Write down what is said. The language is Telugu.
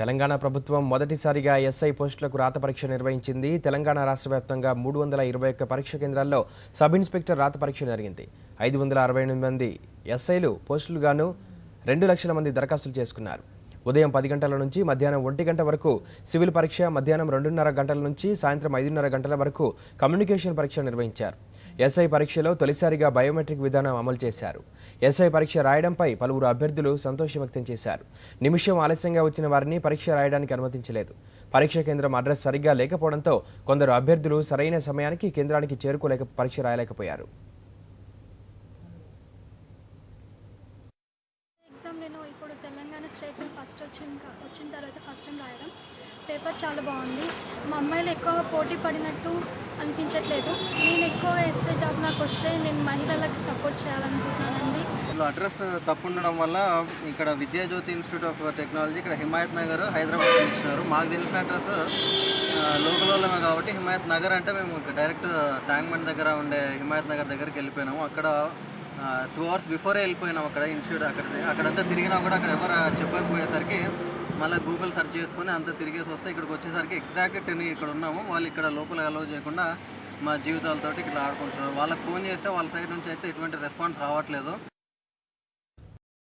తెలంగాణ ప్రభుత్వం మొదటిసారిగా ఎస్ఐ పోస్టులకు రాత పరీక్ష నిర్వహించింది. తెలంగాణ రాష్ట్ర వ్యాప్తంగా 321 పరీక్ష కేంద్రాల్లో సబ్ ఇన్స్పెక్టర్ రాత పరీక్ష జరిగింది. 568 మంది ఎస్ఐలు పోస్టులుగాను 2 లక్షల మంది దరఖాస్తులు చేసుకున్నారు. ఉదయం 10 గంటల నుంచి మధ్యాహ్నం 1 గంట వరకు సివిల్ పరీక్ష, మధ్యాహ్నం 2:30 గంటల నుంచి సాయంత్రం 5:30 గంటల వరకు కమ్యూనికేషన్ పరీక్ష నిర్వహించారు. ఎస్ఐ పరీక్షలో తొలిసారిగా బయోమెట్రిక్ విధానం అమలు చేశారు. ఎస్ఐ పరీక్ష రాయడంపై పలువురు అభ్యర్థులు సంతోషం వ్యక్తం చేశారు. నిమిషం ఆలస్యంగా వచ్చిన వారిని పరీక్ష రాయడానికి అనుమతించలేదు. పరీక్ష కేంద్రం అడ్రస్ సరిగ్గా లేకపోవడంతో కొందరు అభ్యర్థులు సరైన సమయానికి కేంద్రానికి చేరుకోలేక పరీక్ష రాయలేకపోయారు. నేను ఇప్పుడు తెలంగాణ స్టేట్లో వచ్చిన తర్వాత ఫస్ట్ టైం రాయడం. పేపర్ చాలా బాగుంది. మా అమ్మాయిలు ఎక్కువగా పోటీ పడినట్టు అనిపించట్లేదు. నేను ఎక్కువగా ఎస్ఐ జాబ్ నాకు వస్తే నేను మహిళలకు సపోర్ట్ చేయాలనుకుంటున్నానండి. అడ్రస్ తప్పు ఉండడం వల్ల ఇక్కడ విద్యాజ్యోతి ఇన్స్టిట్యూట్ ఆఫ్ టెక్నాలజీ ఇక్కడ హిమాయత్ నగర్ హైదరాబాద్ ఇచ్చినారు. మాకు తెలిసిన అడ్రస్ లోకల్లోనే కాబట్టి హిమాయత్ నగర్ అంటే మేము డైరెక్ట్ ట్యాంక్ బండ్ దగ్గర ఉండే హిమాయత్ నగర్ దగ్గరికి వెళ్ళిపోయినాము. అక్కడ 2 hours బిఫోరే వెళ్ళిపోయినాం. అక్కడ ఇన్స్టిట్యూట్ అక్కడంతా తిరిగినా కూడా అక్కడ ఎవరు చెప్పకపోయేసరికి మళ్ళీ గూగుల్ సెర్చ్ చేసుకొని అంతా తిరిగేసి వస్తే ఇక్కడికి వచ్చేసరికి ఎగ్జాక్ట్ 10 ఇక్కడ ఉన్నాము. వాళ్ళు ఇక్కడ లోపల అలౌ చేయకుండా మా జీవితాలతోటి ఇక్కడ ఆడుకుంటున్నారు. వాళ్ళకి ఫోన్ చేస్తే వాళ్ళ సైడ్ నుంచి అయితే ఎటువంటి రెస్పాన్స్ రావట్లేదు.